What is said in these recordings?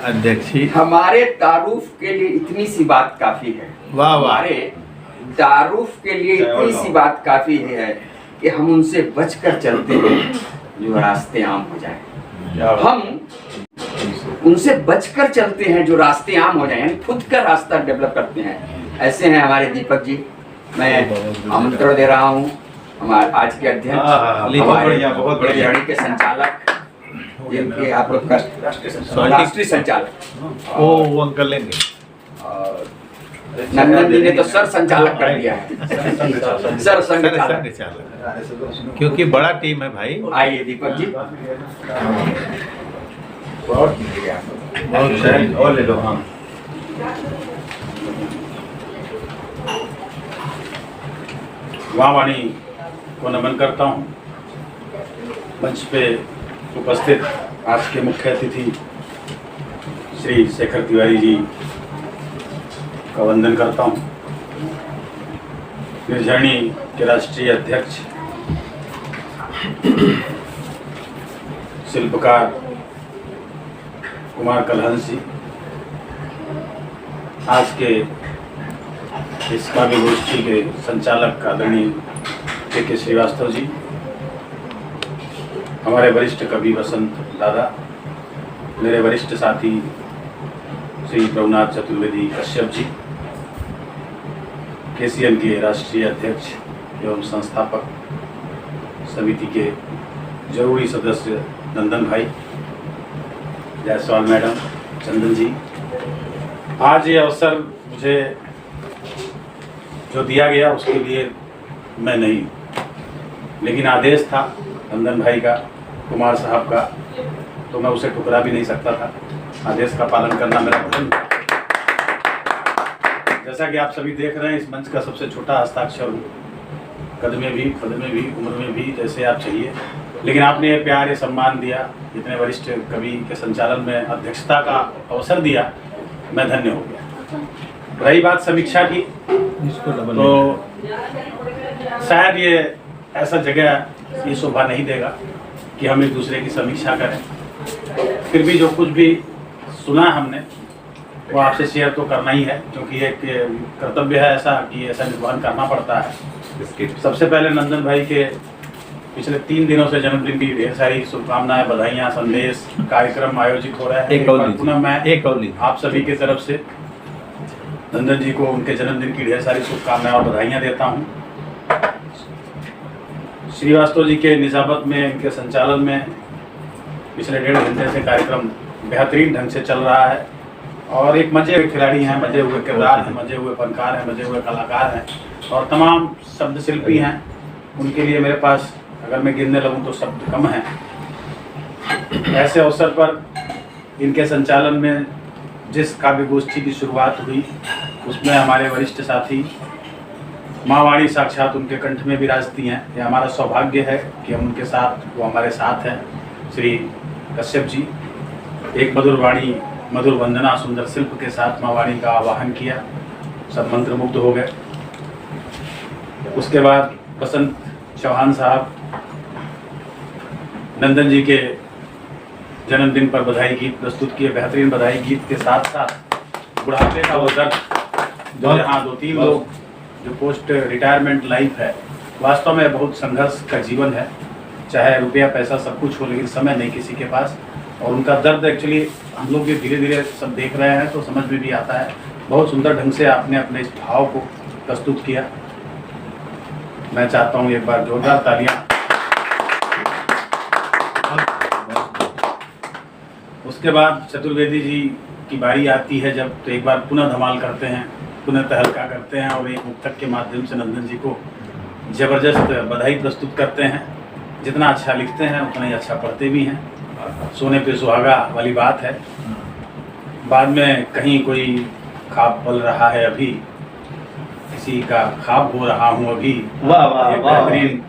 अध्यक्ष जी, हमारे तारुफ के लिए इतनी सी बात काफी है। वाह वाह। हमारे तारुफ के लिए इतनी सी बात काफी है कि हम उनसे बचकर चलते हैं जो रास्ते आम हो जाए। हम उनसे बचकर चलते हैं जो रास्ते आम हो जाए, यानी खुद का रास्ता डेवलप करते हैं। ऐसे हैं हमारे दीपक जी। मैं आमंत्रण दे रहा हूँ हमारे आज के अध्यक्ष, हमारे बहुत बड़े जड़ी के संचालक, जिनके आप लोग राष्ट्रीय संचालक वो अंकल लेंगे। नंदन जी ने तो सर संचालक कर दिया है, सर संचालक, क्योंकि बड़ा टीम है भाई। आइए दीपक जी। बहुत और ले लो। हाँ, वाणी को नमन करता हूँ। मंच पे उपस्थित आज के मुख्य अतिथि श्री शेखर तिवारी जी का वंदन करता हूँ। निर्झरणी के राष्ट्रीय अध्यक्ष शिल्पकार कुमार कलहंस जी, आज के इस काव्य गोष्ठी के संचालक आदरणीय के श्रीवास्तव जी, हमारे वरिष्ठ कवि वसंत दादा, मेरे वरिष्ठ साथी श्री प्रभुनाथ चतुर्वेदी कश्यप जी, KCN के राष्ट्रीय अध्यक्ष एवं संस्थापक समिति के जरूरी सदस्य नंदन भाई, जायसवाल मैडम, चंदन जी। आज ये अवसर मुझे जो दिया गया उसके लिए मैं नहीं, लेकिन आदेश था नंदन भाई का, कुमार साहब का, तो मैं उसे ठुकरा भी नहीं सकता था। आदेश का पालन करना मेरा धर्म था। जैसा कि आप सभी देख रहे हैं, इस मंच का सबसे छोटा हस्ताक्षर हूँ, कद में भी, पद में भी, उम्र में भी, जैसे आप चाहिए, लेकिन आपने ये प्यार, ये सम्मान दिया, इतने वरिष्ठ कवि के संचालन में अध्यक्षता का अवसर दिया, मैं धन्य हो गया। रही बात समीक्षा की, तो शायद ये ऐसा जगह ये शोभा नहीं देगा कि हम एक दूसरे की समीक्षा करें। फिर भी जो कुछ भी सुना हमने वो आपसे शेयर तो करना ही है, क्योंकि एक कर्तव्य है ऐसा कि ऐसा निर्वहन करना पड़ता है। सबसे पहले नंदन भाई के पिछले 3 दिनों से जन्मदिन की ढेर सारी शुभकामनाएं, बधाइयाँ, संदेश, कार्यक्रम आयोजित हो रहे हैं। पुनः मैं आप सभी की तरफ से नंदन जी को उनके जन्मदिन की ढेर सारी शुभकामनाएं और बधाइयाँ देता हूँ। श्रीवास्तव जी के निजामत में, इनके संचालन में पिछले 1.5 घंटे से कार्यक्रम बेहतरीन ढंग से चल रहा है और एक मजे हुए खिलाड़ी हैं, मजे हुए किरदार हैं, मजे हुए फनकार हैं, मजे हुए कलाकार हैं और तमाम शब्द शिल्पी हैं। उनके लिए मेरे पास अगर मैं गिनने लगूँ तो शब्द कम हैं। ऐसे अवसर पर इनके संचालन में जिस काव्य गोष्ठी की शुरुआत हुई उसमें हमारे वरिष्ठ साथी माँ वाणी साक्षात उनके कंठ में विराजती हैं। यह हमारा सौभाग्य है कि हम उनके साथ, वो हमारे साथ हैं। श्री कश्यप जी एक मधुर वाणी, मधुर वंदना, सुंदर शिल्प के साथ माँ वाणी का आवाहन किया, सब मंत्रमुग्ध हो गए। उसके बाद बसंत चौहान साहब नंदन जी के जन्मदिन पर बधाई गीत प्रस्तुत किए। बेहतरीन बधाई गीत के साथ साथ बुढ़ापे का वो दर्द जो यहाँ 2-3 लोग जो पोस्ट रिटायरमेंट लाइफ है, वास्तव में बहुत संघर्ष का जीवन है। चाहे रुपया पैसा सब कुछ हो, लेकिन समय नहीं किसी के पास, और उनका दर्द एक्चुअली हम लोग भी धीरे धीरे सब देख रहे हैं तो समझ में भी आता है। बहुत सुंदर ढंग से आपने अपने इस भाव को प्रस्तुत किया। मैं चाहता हूँ एक बार जोरदार तालियां। उसके बाद चतुर्वेदी जी की बारी आती है जब, तो एक बार पुनः धमाल करते हैं, पुनः तहलका करते हैं और एक मुक्तक के माध्यम से नंदन जी को जबरदस्त बधाई प्रस्तुत करते हैं। जितना अच्छा लिखते हैं उतना ही अच्छा पढ़ते भी हैं। सोने पे सुहागा वाली बात है। बाद में कहीं कोई ख्वाब पल रहा है अभी, किसी का ख्वाब हो रहा हूँ अभी। वाह वाह एक बेहतरीन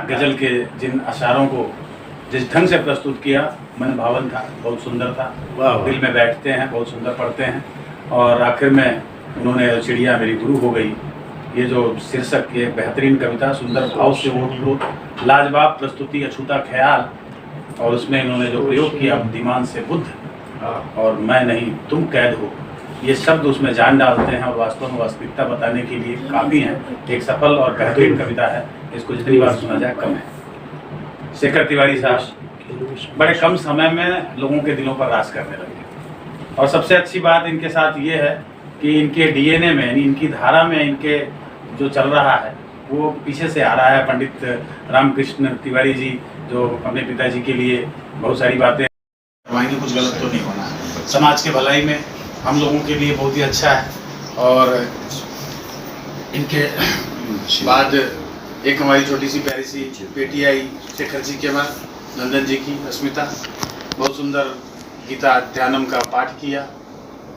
गजल के जिन अशारों को जिस ढंग से प्रस्तुत किया, मन भावन था, बहुत सुंदर था, दिल में बैठते हैं, बहुत सुंदर पढ़ते हैं। और आखिर में उन्होंने चिड़िया मेरी गुरु हो गई, ये जो शीर्षक, ये बेहतरीन कविता, सुंदर भाव से वो लाजवाब प्रस्तुति, अछूता ख्याल, और उसमें इन्होंने जो प्रयोग किया बुद्धिमान से बुद्ध, और मैं नहीं तुम कैद हो, ये शब्द उसमें जान डालते हैं और वास्तव में वास्तविकता बताने के लिए काफ़ी हैं। एक सफल और बेहतरीन कविता है, इसको जितनी बार सुना जाए कम है। शेखर तिवारी साहब बड़े कम समय में लोगों के दिलों पर राज करने लगे, और सबसे अच्छी बात इनके साथ ये है कि इनके डीएनए में, यानी इनकी धारा में, इनके जो चल रहा है वो पीछे से आ रहा है। पंडित रामकृष्ण तिवारी जी जो अपने पिताजी के लिए बहुत सारी बातें करवाएंगे, कुछ गलत तो नहीं होना है, समाज के भलाई में हम लोगों के लिए बहुत ही अच्छा है। और इनके बाद एक हमारी छोटी सी प्यारी सी बेटी आई शेखर जी के बाद, नंदन जी की अस्मिता, बहुत सुंदर गीता ध्यानम का पाठ किया।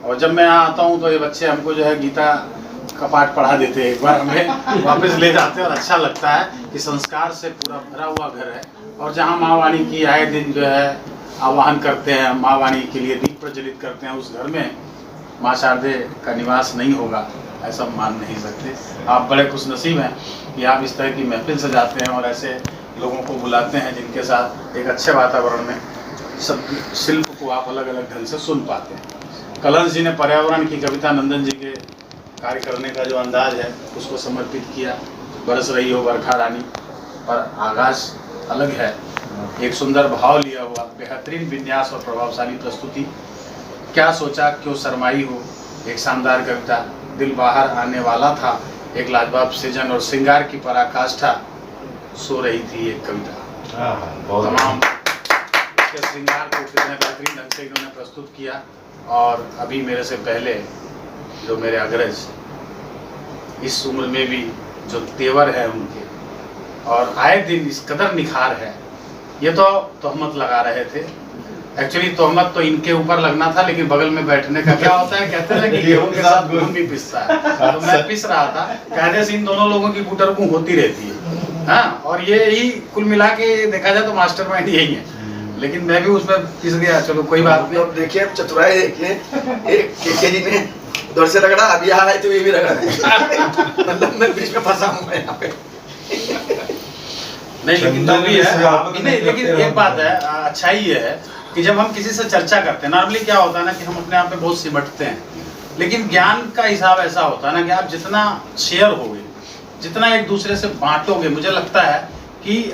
और जब मैं यहाँ आता हूँ तो ये बच्चे हमको जो है गीता का पाठ पढ़ा देते हैं, एक बार हमें वापस ले जाते हैं और अच्छा लगता है कि संस्कार से पूरा भरा हुआ घर है। और जहाँ माँ वाणी की आए दिन जो है आह्वान करते हैं, माँ वाणी के लिए दीप प्रज्वलित करते हैं, उस घर में माँ शारदे का निवास नहीं होगा ऐसा मान नहीं सकते। आप बड़े खुशनसीब हैं कि आप इस तरह की महफिल सजाते हैं और ऐसे लोगों को बुलाते हैं जिनके साथ एक अच्छे वातावरण में सब शिल्प को आप अलग अलग ढंग से सुन पाते हैं। कलंस जी ने पर्यावरण की कविता नंदन जी के कार्य करने का जो अंदाज है उसको समर्पित किया, बरस रही हो बरखा रानी, पर आगाज अलग है, एक सुंदर भाव लिया हुआ, बेहतरीन विन्यास और प्रभावशाली प्रस्तुति। क्या सोचा क्यों शर्माई हो, एक शानदार कविता, दिल बाहर आने वाला था, एक लाजवाब सृजन और श्रृंगार की पराकाष्ठा सो रही थी एक कविता। तमाम इसके श्रृंगार को कितने बेहतरीन ढंग से इन्होंने प्रस्तुत किया। और अभी मेरे से पहले जो मेरे अग्रज इस उम्र में भी जो तेवर है उनके, और आए दिन इस कदर निखार है, ये तो तोहमत लगा रहे थे। एक्चुअली तोहमत तो इनके ऊपर लगना था, लेकिन बगल में बैठने का क्या होता है, कहते हैं कि गेहूं के साथ घूम भी पिसता है, तो मैं पिस रहा था। कहने से इन दोनों लोगों की कुटरकू होती रहती है, हाँ, और ये ही कुल मिला के देखा जाए तो मास्टरमाइंड यही है, लेकिन मैं भी उसमें पिस गया। चलो कोई बात नहीं। देखिए चतुराई देखिए, एक केके जी ने उधर से रगड़ा, अब यहाँ है तो ये भी रगड़ा मतलब मैं बीच में फंसा हूँ यहाँ पे। नहीं, लेकिन जो भी है नहीं, लेकिन एक बात है, अच्छाई ये है कि जब हम किसी से चर्चा करते हैं, नॉर्मली क्या होता है ना कि हम अपने आप में बहुत सिमटते हैं, लेकिन ज्ञान का हिसाब ऐसा होता है ना कि आप जितना शेयर होगे, जितना एक दूसरे से बांटोगे, मुझे लगता है कि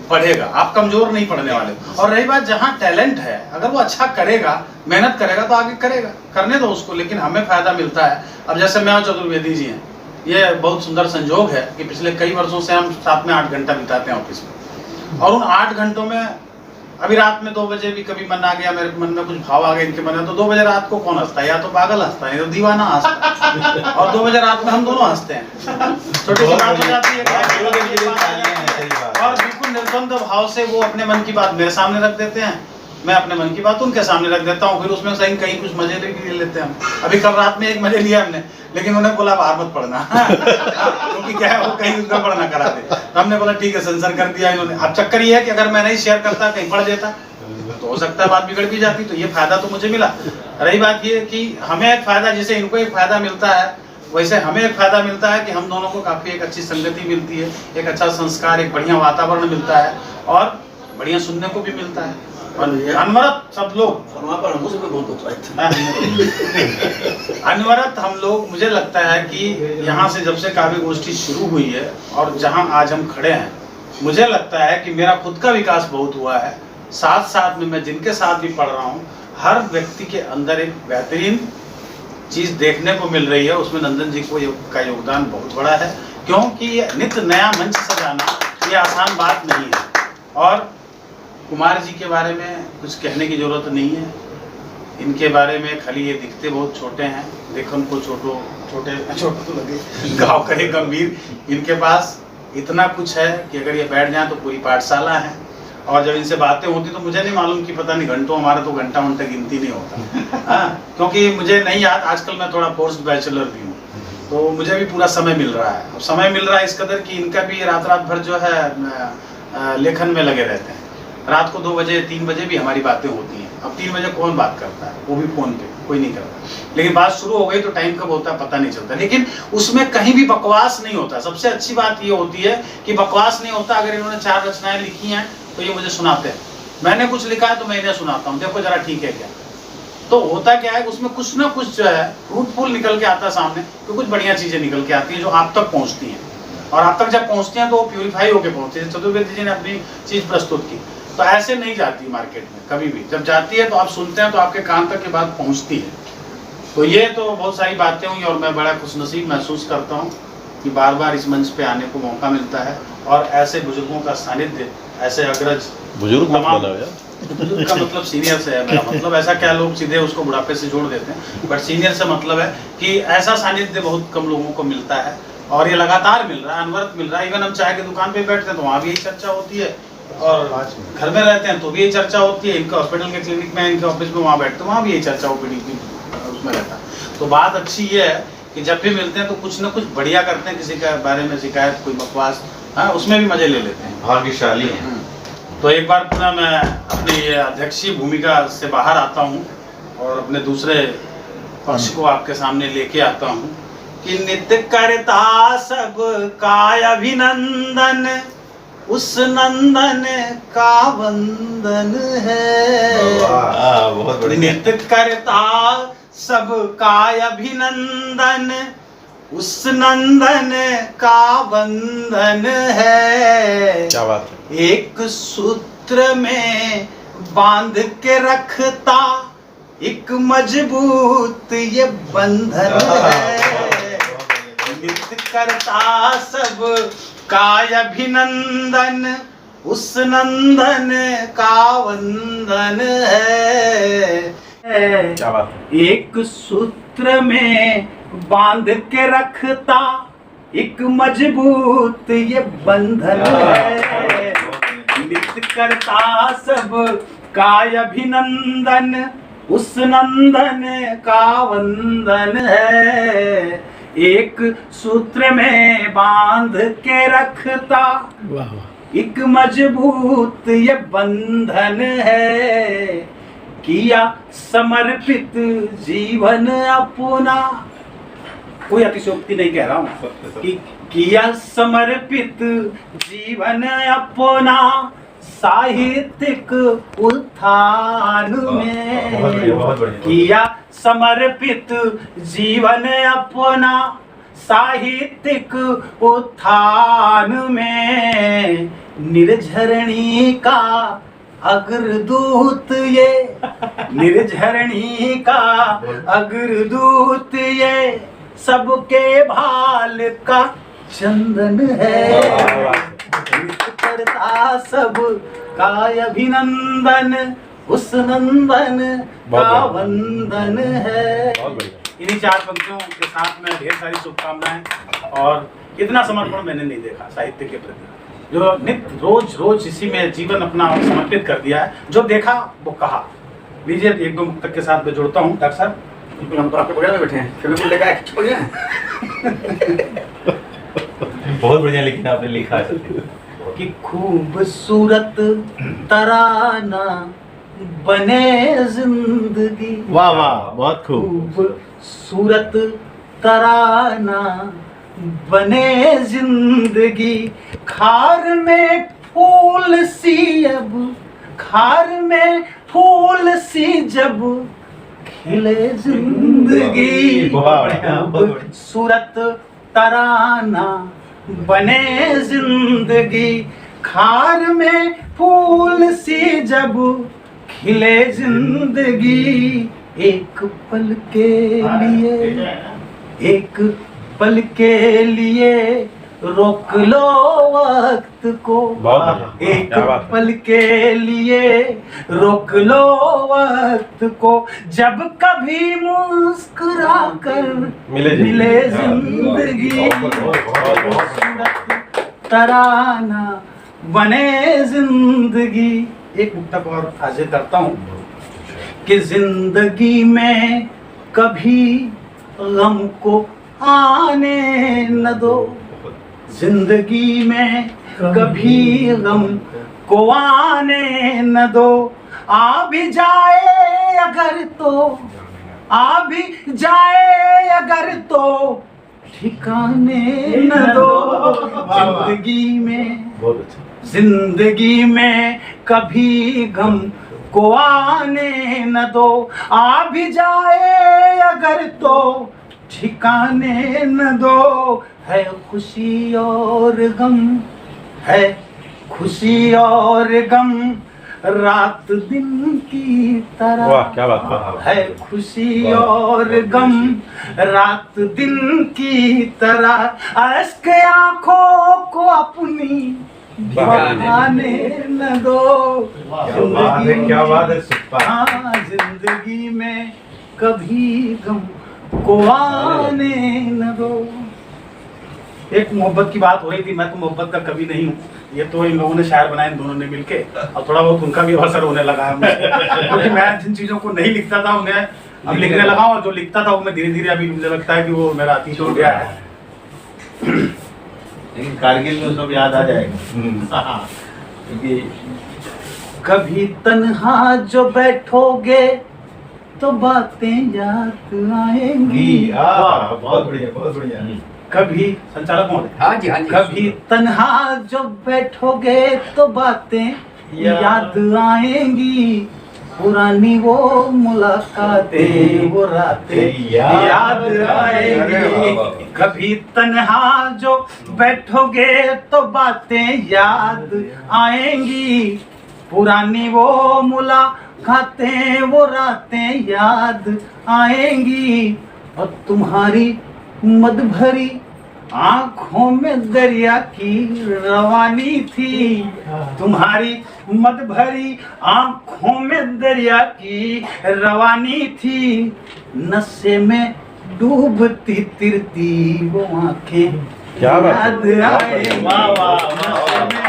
बढ़ेगा, आप कमजोर नहीं पड़ने वाले। और रही बात, जहाँ टैलेंट है, अगर वो अच्छा करेगा, मेहनत करेगा तो आगे करेगा, करने दो उसको, लेकिन हमें फायदा मिलता है। अब जैसे मैं और चतुर्वेदी जी हैं, ये बहुत सुंदर संजोग है कि पिछले कई वर्षों से हम साथ में 8 घंटा बिताते हैं ऑफिस में, और उन 8 घंटों में अभी रात में 2 बजे भी कभी मन आ गया, मेरे मन में कुछ भाव आ गए इनके मन में, तो 2 बजे रात को कौन हंसता है, या तो पागल हंसता है या तो दीवाना हंसता है, और 2 बजे रात में हम दोनों हंसते हैं। छोटी सी बात हो जाती है और बिल्कुल निर्द्वंद भाव से वो अपने मन की बात मेरे सामने रख देते हैं, मैं अपने मन की बात उनके सामने रख देता हूँ, फिर उसमें सही कहीं कुछ मजे ले लेते हैं हम। अभी कल रात में एक मजे लिया हमने, लेकिन उन्हें बोला बाहर मत पढ़ना क्योंकि क्या है वो कहीं उसका पढ़ना करा दे, तो हमने बोला ठीक है, सेंसर कर दिया इन्होंने। अब चक्कर ये है कि अगर मैं नहीं शेयर करता, कहीं पढ़ देता तो हो सकता है बात बिगड़ भी जाती, तो ये फायदा तो मुझे मिला। रही बात ये कि हमें एक फायदा, जैसे इनको एक फायदा मिलता है, वैसे हमें एक फायदा मिलता है कि हम दोनों को काफी एक अच्छी संगति मिलती है, एक अच्छा संस्कार, एक बढ़िया वातावरण मिलता है, और बढ़िया सुनने को भी मिलता है। और अनवरत सब लोग अनवरत हम लोग, मुझे लगता है कि यहाँ से जब से काव्य गोष्ठी शुरू हुई है और जहाँ आज हम खड़े हैं, मुझे लगता है कि मेरा खुद का विकास बहुत हुआ है। साथ साथ में मैं जिनके साथ भी पढ़ रहा हूँ, हर व्यक्ति के अंदर एक बेहतरीन चीज देखने को मिल रही है, उसमें नंदन जी को का योगदान बहुत बड़ा है, क्योंकि नित्य नया मंच सजाना ये आसान बात नहीं है। और कुमार जी के बारे में कुछ कहने की जरूरत नहीं है, इनके बारे में खाली ये दिखते बहुत छोटे हैं, देखो उनको छोटे तो लगे, गाँव करे गंभीर, इनके पास इतना कुछ है कि अगर ये बैठ जाए तो पूरी पाठशाला है। और जब इनसे बातें होती तो मुझे नहीं मालूम कि पता नहीं घंटों, हमारा तो घंटा गिनती नहीं होता हाँ, क्योंकि मुझे नहीं याद, आजकल मैं थोड़ा पोस्ट बैचलर भी हूँ, तो मुझे भी पूरा समय मिल रहा है। अब समय मिल रहा है इस कदर कि इनका भी रात भर जो है लेखन में लगे रहते हैं। रात को 2 बजे 3 बजे भी हमारी बातें होती हैं। अब 3 बजे कौन बात करता है, वो भी फोन पे, कोई नहीं करता, लेकिन बात शुरू हो गई तो टाइम कब होता है पता नहीं चलता। लेकिन उसमें कहीं भी बकवास नहीं होता। सबसे अच्छी बात ये होती है कि बकवास नहीं होता। अगर इन्होंने 4 रचनाएं लिखी हैं तो ये मुझे सुनाते हैं, मैंने कुछ लिखा है तो मैं इन्हें सुनाता हूँ, देखो जरा ठीक है क्या। तो होता क्या है, उसमें कुछ ना कुछ जो है फ्रूटफुल निकल के आता है सामने, तो कुछ बढ़िया चीजें निकल के आती हैं जो आप तक पहुंचती हैं, और आप तक जब पहुंचती हैं तो वो प्यूरिफाई होकर पहुंचती है। चतुर्वेदी जी ने अपनी चीज प्रस्तुत की, तो ऐसे नहीं जाती मार्केट में कभी भी, जब जाती है तो आप सुनते हैं तो आपके कान तक की बात पहुंचती है। तो ये तो बहुत सारी बातें हुई, और मैं बड़ा खुशनसीब महसूस करता हूँ कि बार बार इस मंच पे आने को मौका मिलता है, और ऐसे बुजुर्गों का सानिध्य, ऐसे अग्रज बुजुर्ग मत तमाम- बनाओ यार। बुजुर्ग का मतलब सीनियर से है मेरा मतलब, ऐसा क्या लोग सीधे उसको बुढ़ापे से जोड़ देते हैं, बट सीनियर से मतलब है कि ऐसा सानिध्य बहुत कम लोगों को मिलता है, और ये लगातार मिल रहा है, अनवरत मिल रहा है। इवन हम चाय की दुकान पे बैठते हैं तो वहाँ भी यही चर्चा होती है, और घर में रहते हैं तो भी यही चर्चा होती है, इनके हॉस्पिटल के क्लिनिक में, इनके ऑफिस में वहाँ बैठते हैं, वहाँ भी यही चर्चा ओपीडी की उसमें रहता है। तो बात अच्छी ये है कि जब भी मिलते हैं तो कुछ ना कुछ बढ़िया करते हैं, किसी के बारे में शिकायत, कोई बकवास, हाँ, उसमें भी मजे ले लेते हैं। भाग्यशाली हैं। तो एक बार पुनः मैं अपनी ये अध्यक्षीय भूमिका से बाहर आता हूँ और अपने दूसरे पक्ष को आपके सामने लेके आता हूँ कि नित्य करता सब का अभिनंदन, उस नंदन का वंदन है। बहुत बढ़िया। नित्य करता सब का अभिनंदन, उस नंदन का वंदन है। क्या बात है। एक सूत्र में बांध के रखता एक मजबूत ये बंधन है। नित्य करता सब का अभिनंदन, उस नंदन का वंदन है। क्या बात है। एक सूत्र में बांध के रखता एक मजबूत ये बंधन है। नित्य करता सब का अभिनंदन, उस नंदन का वंदन है। एक सूत्र में बांध के रखता एक मजबूत ये बंधन है। किया समर्पित जीवन अपना, कोई अतिशयोक्ति नहीं कह रहा हूँ, कि किया समर्पित जीवन अपना साहित्यिक उत्थान में। बहुत बढ़िया। किया समर्पित जीवन अपना साहित्यिक उत्थान में। निर्झरणी का अग्रदूत ये, निर्झरणी का अग्रदूत ये, सबके भाल का चंदन है। नित्य करता सब का अभिनंदन, उस नंदन का वंदन है। इन्हीं चार पंक्तियों के साथ में ढेर सारी शुभकामनाएं, और इतना समर्पण मैंने नहीं देखा साहित्य के प्रति, जो नित्य रोज रोज इसी में जीवन अपना समर्पित कर दिया है। जो देखा वो कहा। लीजिए एक दो मुक्तक के साथ मैं जोड़ता हूँ। डॉक्टर साहब, बिल्कुल हम तो आपके बगल में बैठे हैं, फिर बिल्कुल लगा है बढ़िया बहुत बढ़िया, लेकिन आपने लिखा है कि खूबसूरत तराना बने जिंदगी। वाह वाह, बहुत खूब। खूबसूरत तराना बने जिंदगी। खार में फूल सी अब, खार में फूल सी जब खिले जिंदगी। खूबसूरत तराना बने जिंदगी। खार में फूल सी जब खिले जिंदगी। एक पल के लिए, एक पल के लिए रोक लो वक्त को। एक पल के लिए रोक लो वक्त को। जब कभी मुस्कुरा कर मिले जिंदगी। तराना बने जिंदगी। एक मुक्तक और हाजिर करता हूँ कि जिंदगी में कभी गम को आने न दो। जिंदगी में कभी गम को आने न दो। आ भी जाए अगर तो, आ भी जाए अगर तो ठिकाने न दो। जिंदगी में, जिंदगी में कभी गम को आने न दो, आ भी जाए अगर तो ठिकाने न दो। है खुशी और गम, है खुशी और गम, रात दिन की तरह। वाह क्या बात है खुशी और गम, रात दिन की तरह। अश्क आंखों को अपनी बहाने न दो। क्या बात है सुपर। हाँ, जिंदगी में कभी गम को आने न दो। एक मोहब्बत की बात हो रही थी, मैं तो मोहब्बत का कवि नहीं हूँ, ये तो इन लोगों ने शायर बनाए, इन दोनों ने मिलके, और थोड़ा बहुत उनका भी असर होने लगा है मुझे। क्योंकि मैं जिन चीजों को नहीं लिखता था उन्हें अब लिखने लगा हूँ, और जो लिखता था वो मैं धीरे धीरे अभी मुझे लगता है कि वो मेरा अतीत हो गया है। लेकिन कारगिल में सब याद आ जाएगा। क्योंकि कभी तन्हा जो बैठोगे तो बातें याद आएंगी। बहुत बढ़िया बहुत बढ़िया। कभी संचालक महोदय, हाँ जी हाँ जी। कभी तन्हा जो बैठोगे तो बातें याद आएंगी। पुरानी वो मुलाकातें, वो रातें याद आएंगी। कभी तन्हा जो बैठोगे तो बातें याद आएंगी। पुरानी वो मुलाकातें, वो रातें याद आएंगी। और तुम्हारी मद भरी आंखों में दरिया की रवानी थी। तुम्हारी मद भरी आंखों में दरिया की रवानी थी। नशे में डूबती तिरती वो आंखें क्या बात है। याद आएंगी। नशे में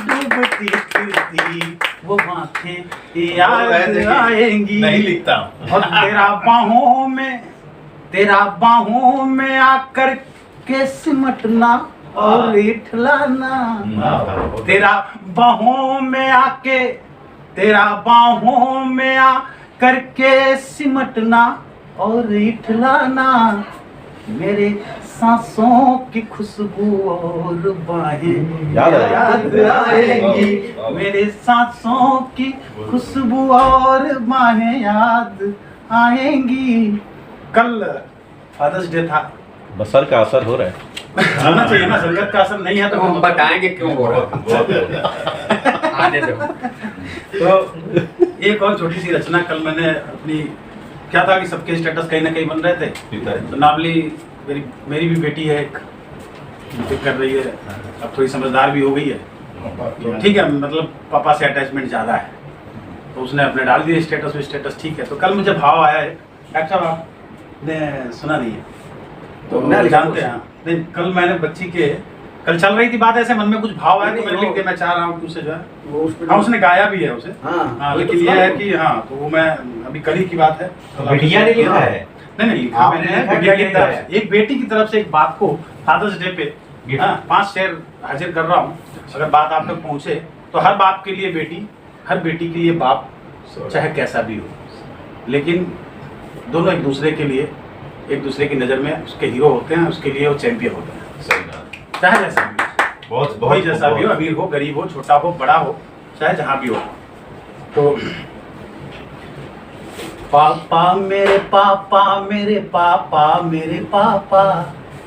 डूबती तिरती वो आंखें याद आएंगी। नहीं लिखता। और तेरा बाहों में आकर के सिमटना और इठलाना। तेरा बाहों में आकर के सिमटना और इठलाना। मेरे सांसों की खुशबू और बाहें याद आएंगी। मेरे सांसों की खुशबू और बाहें याद आएंगी। कल फादर्स डे था। बसर का असर हो रहा है। होना चाहिए ना, संगत का असर नहीं है तो हम बताएंगे क्यों हो रहा है। आने दो। तो एक और छोटी सी रचना कल मैंने अपनी, क्या था कि सबके स्टेटस कहीं ना कहीं बन रहे थे, तो नामली मेरी भी बेटी है एक, बीटेक कर रही है, अब थोड़ी समझदार भी हो गई है, तो ठीक है, मतलब पापा से अटैचमेंट ज़्यादा है, तो उसने अपने डाल दिए स्टेटस में, स्टेटस ठीक है। तो कल मुझे भाव आया है, डॉक्टर साहब आपने सुना नहीं है तो नहीं, जानते हैं। नहीं, कल मैंने बच्ची के, कल चल रही थी बात, ऐसे मन में कुछ भाव आया तो मैंने लिख दिया, मैं चाह रहा हूँ कि उसे जो है, हाँ उसने गाया भी है उसे, हाँ लेकिन ये है कि हाँ, तो वो मैं अभी कल ही की बात है। बिटिया ने लिखा है? नहीं लिखा मैंने, बिटिया की तरफ से, एक बेटी की तरफ से एक बात को फादर्स डे पे 5 शेर हाजिर कर रहा हूँ। अगर बात आप तक पहुँचे तो हर बाप के लिए बेटी, हर बेटी के लिए बाप, चाहे कैसा भी हो, लेकिन दोनों एक दूसरे के लिए, एक दूसरे की नज़र में उसके हीरो होते हैं, उसके लिए वो चैंपियन होते हैं। सही बात। चाहे जैसा भी हो, बहुत कोई जैसा भी हो, अमीर हो, गरीब हो, छोटा हो, बड़ा हो, चाहे जहाँ भी हो। तो पापा मेरे पापा मेरे पापा मेरे पापा,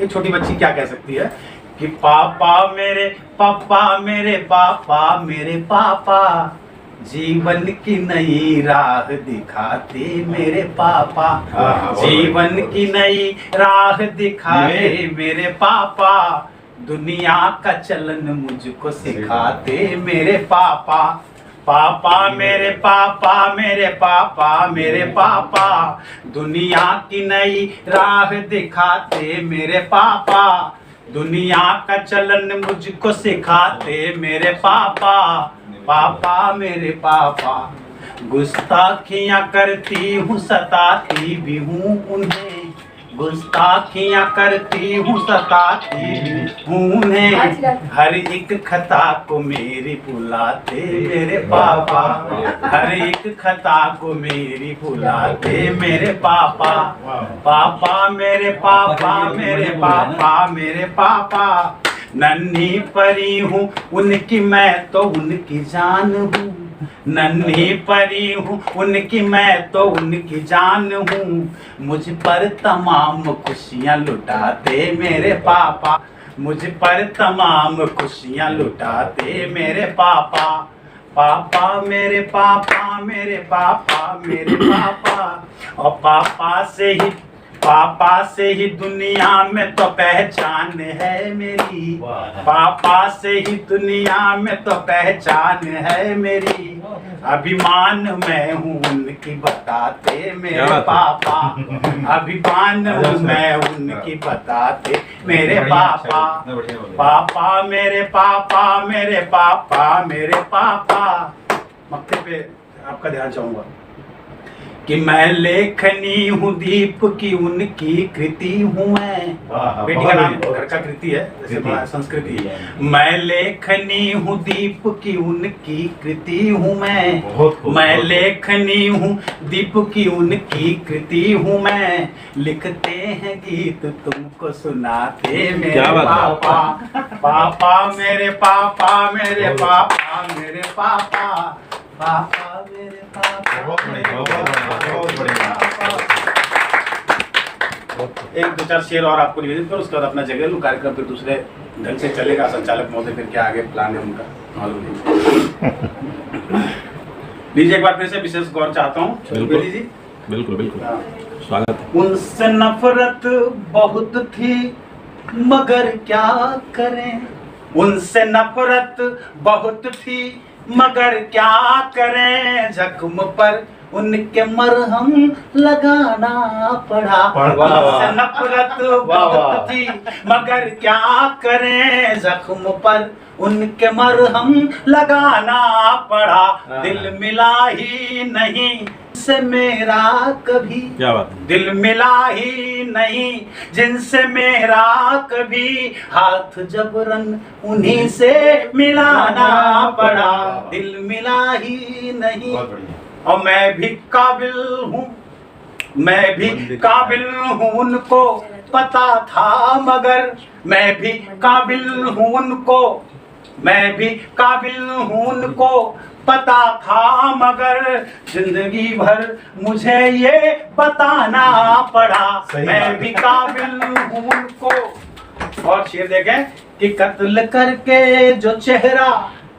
एक छोटी बच्ची क्या कह सकती है कि पापा मेरे पापा मेरे पापा मेरे पापा, जीवन की नई राह दिखाते मेरे पापा, जीवन की नई राह दिखाते मेरे पापा, दुनिया का चलन मुझको सिखाते मेरे पापा। पापा मेरे पापा मेरे पापा मेरे पापा, दुनिया की नई राह दिखाते मेरे पापा, दुनिया का चलन मुझको सिखाते मेरे पापा। पापा मेरे पापा, गुस्ताखियाँ करती हूँ सताती भी हूँ उन्हें, गुस्ताखियाँ करती हूँ सताती भी हूँ उन्हें, हर एक खता को मेरी भुलाते मेरे पापा, हर एक खता को मेरी भुलाते मेरे पापा। पापा मेरे पापा मेरे पापा मेरे पापा, नन्ही परी हूँ उनकी मैं तो उनकी जान हूँ, नन्ही परी हूँ उनकी मैं तो उनकी जान हूँ, मुझ पर तमाम खुशियाँ लुटाते मेरे पापा, मुझ पर तमाम खुशियाँ लुटाते मेरे पापा। पापा मेरे पापा मेरे पापा मेरे पापा, और पापा से ही दुनिया में तो पहचान है मेरी, पापा से ही दुनिया में तो पहचान है मेरी। अभिमान मैं हूँ उनकी बताते मेरे पापा, अभिमान हूँ मैं उनकी बताते मेरे पापा। पापा मेरे पापा मेरे पापा मेरे पापा। मक्ते पे आपका ध्यान चाहूंगा कि मैं लेखनी हूँ दीप की उनकी कृति हूँ मैं, बेटी का नाम घर का कृति है, जैसे हमारा संस्कृति है। मैं लेखनी हूँ दीप की उनकी कृति हूँ मैं लेखनी हूँ दीप की उनकी कृति हूँ मैं। लिखते हैं गीत तुमको सुनाते मेरे पापा, पापा मेरे पापा मेरे पापा मेरे पापा, पापा मेरे पापा। एक दो चार शेर और आपको निवेदित करो, उसके बाद अपना जगह लूँ। कार्यक्रम फिर दूसरे ढंग से चलेगा। संचालक महोदय फिर क्या आगे प्लान है उनका मालूम नहीं। लीजिए एक बार फिर से विशेष गौर चाहता हूँ। लीजिए। बिल्कुल बिल्कुल स्वागत है। उनसे नफरत बहुत थी मगर क्या करें, उनसे नफरत बहुत थी मगर क्या करें, जख्म पर उनके मरहम लगाना पड़ा। उनसे नफरत बहुत थी मगर क्या करें, जख्म पर उनके मरहम लगाना पड़ा। दिल मिला ही नहीं से मेरा कभी, क्या बात है? दिल मिला ही नहीं जिनसे मेरा कभी, हाथ जबरन उन्हीं से मिलाना पड़ा। दिल मिला ही नहीं। और मैं भी काबिल हूँ, मैं भी काबिल हूँ उनको पता था मगर, मैं भी काबिल हूँ उनको, मैं भी काबिल हूँ उनको पता था मगर, जिंदगी भर मुझे ये बताना पड़ा। मैं भी काबिल हूँ उनको। और शेर देखें कि कत्ल करके जो चेहरा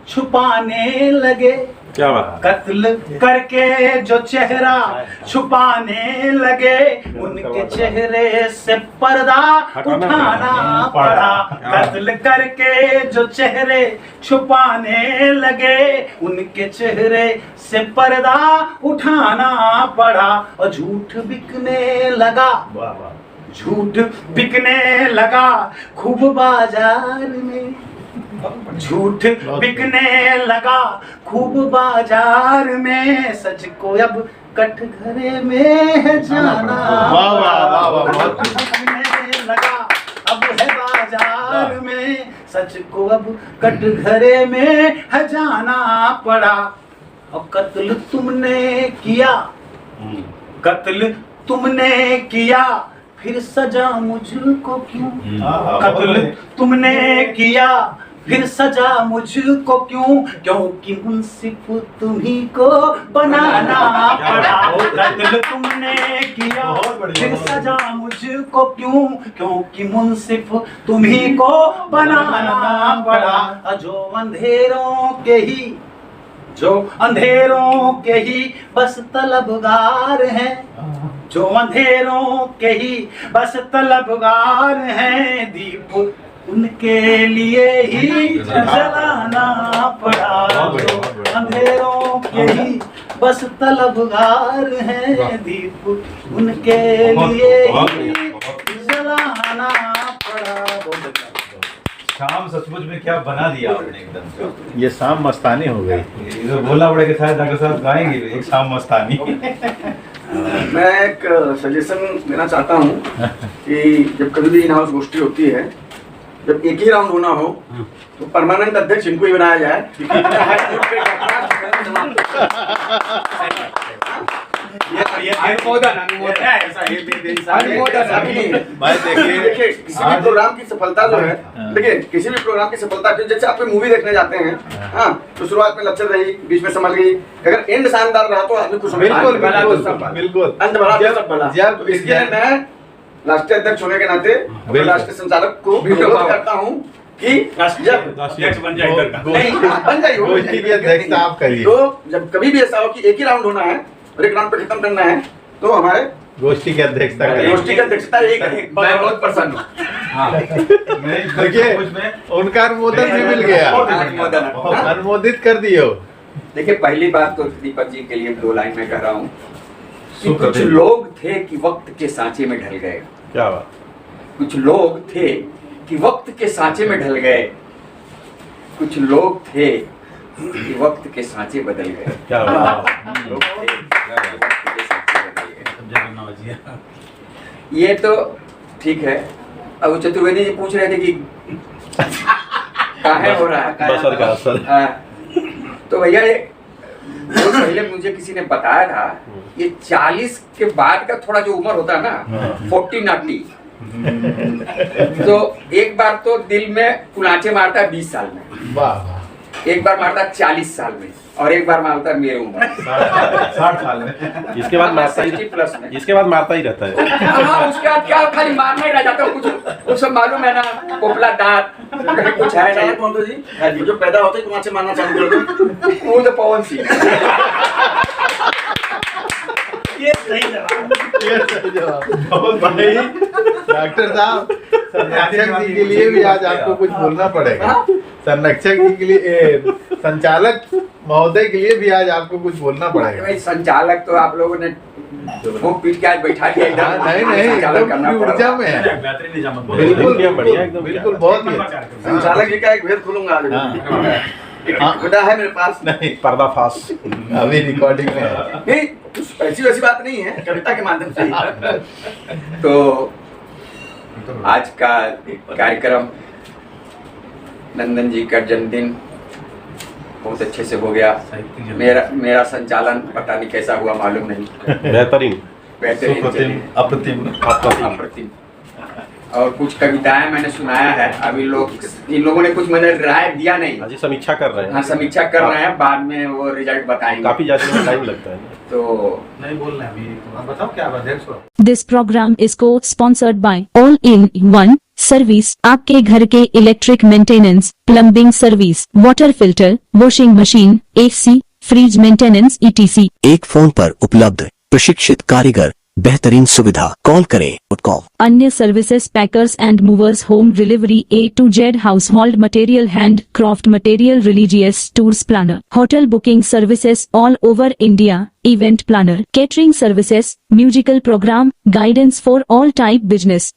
छुपाने लगे, क्या बात? कत्ल करके जो चेहरा छुपाने लगे, उनके चेहरे से पर्दा उठाना पड़ा। कत्ल करके जो चेहरे छुपाने लगे, उनके चेहरे से पर्दा उठाना पड़ा। और झूठ बिकने लगा, झूठ बिकने लगा खूब बाजार में, झूठ बिकने लगा खूब बाजार में, सच को अब कटघरे में है जाना। बिकने लगा अब है बाजार में, सच को अब कटघरे में है जाना पड़ा। और कत्ल तुमने किया, कत्ल तुमने किया, फिर सजा मुझको क्यों? कत्ल तुमने किया फिर सजा मुझको क्यों? क्योंकि मुंसिफ तुम्ही को बनाना पड़ा। कत्ल तुमने किया फिर सजा मुझको क्यों? क्योंकि मुंसिफ तुम्ही को बनाना पड़ा। जो अंधेरों के ही, जो अंधेरों के ही बस तलबगार हैं, जो अंधेरों के ही बस तलबगार हैं, दीप उनके लिए ही जलाना पड़ा। जो अंधेरों के ही बस तलबगार हैं, दीप उनके लिए ही जलाना पड़ा। शाम सचमुच में क्या बना दिया आपने एकदम से। ये शाम मस्तानी हो गई। ये तो भोला बड़े के साथ डॉक्टर साहब गाएंगे एक शाम मस्तानी। मैं एक सजेशन देना चाहता हूँ कि जब कभी भी इन हाउस गोष्ठी होती है, जब एक ही राउंड होना हो तो परमानेंट अध्यक्ष इनको ही बनाया जाए। अनुमोदन अनुमोदन ऐसा ये अनुमोदन अभी नहीं है। भाई देखिए देखिए किसी भी प्रोग्राम की सफलता जो है, देखिए किसी भी प्रोग्राम की सफलता की, जैसे आप मूवी देखने जाते हैं, हाँ तो शुरुआत में लचर रही, बीच में संभल गई, अगर एंड शानदार रहा तो आदमी खुश होगा। बिल्कुल भला तो बिल्कुल सब भला। बिल्कुल अंत भला तो सब भला। जब तो इसके लिए मैं राष्ट्रीय अध्यक्ष होने के नाते अपने राष्ट्रीय संचालक को अनुरोध करता हूँ कि जब अध्यक्ष बन जाए इधर का। नहीं बन जाइए, हो गोष्ठी की अध्यक्षता आप करिए। तो जब कभी भी ऐसा हो कि एक ही राउंड होना है और एक राउंड पे खत्म करना है, तो हमारे गोष्ठी की अध्यक्षता करिए। गोष्ठी की अध्यक्षता एक है। मैं बहुत प्रसन्न हूँ। देखिए उनका अनुमोदन भी मिल गया, अनुमोदन अनुमोदित कर दिए हो। देखिए पहली बात तो दीपक जी के लिए 2 लाइन में कह रहा हूँ कि सुप्रभात। कुछ लोग थे कि वक्त के सांचे में ढल गए। क्या बात। कुछ लोग थे कि वक्त के सांचे में ढल गए। कुछ लोग थे कि वक्त के सांचे बदल गए। क्या बात। लोग थे कि वक्त के सांचे बदल गए। ये तो ठीक है। अब वो चतुर्वेदी जी पूछ रहे थे कि काहे हो रहा है बसर का असर। तो भैया ये बहुत पहले मुझे किसी ने बताया था, ये 40 के बाद का थोड़ा जो उम्र होता है ना 40 तो एक बार तो दिल में कुलाचे मारता है 20 साल में, वाह। एक बार मारता है 40 साल में, और एक बार मारता है मेरे उम्र 60 साल में। इसके बाद मारता ही 60 प्लस में। इसके बाद मारता ही रहता है। हाँ उसके बाद क्या खाली मारना ही रह जाता है। कुछ उसको मालूम है ना, पोपला दांत कुछ है चालक नहीं। मोहन जी, वो जो पैदा होते ही कुमाचे मारना चालू कर दो। वो तो पवन सिंह। ये सही जवाब। ये सही जवाब। बहुत भाई डॉक्टर साहब, संरक्षक जी के लिए भी आज आपको कुछ बोलना पड़ेगा। संरक्षक जी के लिए, संचालक महोदय के लिए भी आज आपको कुछ बोलना पड़ेगा। भाई संचालक तो आप लोगों ने वो पीट के आज बैठा दिया एकदम। नहीं नहीं, संचालक करना एकदम पड़ा। ऊर्जा में है। बेहतरीन निजामत। बिल्कुल बढ़िया, एकदम बिल्कुल बहुत ही संचालक जी का एक भेद खोलूंगा आज। हाँ। एक खुदा है मेरे पास। नहीं, पर्दाफाश। अभी रिकॉर्डिंग में है। नहीं कुछ ऐसी वैसी बात नहीं है, कविता के माध्यम से ही। तो आज का कार्यक्रम, नंदन जी का जन्मदिन बहुत अच्छे से हो गया। मेरा संचालन पता नहीं कैसा हुआ, मालूम नहीं। बेहतरीन। बेहतरीन सुप्रतिम, चली। अप्रतिम। अप्रतिम। और कुछ कविताएं मैंने सुनाया है। अभी इन लोगों ने कुछ मैंने राय दिया नहीं। अजी समीक्षा कर रहे हाँ हैं। समीक्षा कर रहे हैं, बाद में वो रिजल्ट बताएंगे। काफी जाने में टाइम लगता है। तो नहीं बोल रहे अभी, आप बताओ क्या अध्यक्ष हो। This program is co-sponsored by All in One Service, आपके घर के electric maintenance, plumbing service, water filter, washing machine, AC, fridge maintenance ETC। एक फोन पर उपलब्ध प्रशिक्षित कारीगर, बेहतरीन सुविधा, कॉल करें .com। अन्य services packers and movers, home delivery A to Z, household material, hand craft material, religious tours planner, hotel booking services all over India, event planner, catering services, musical programme, guidance for all type business.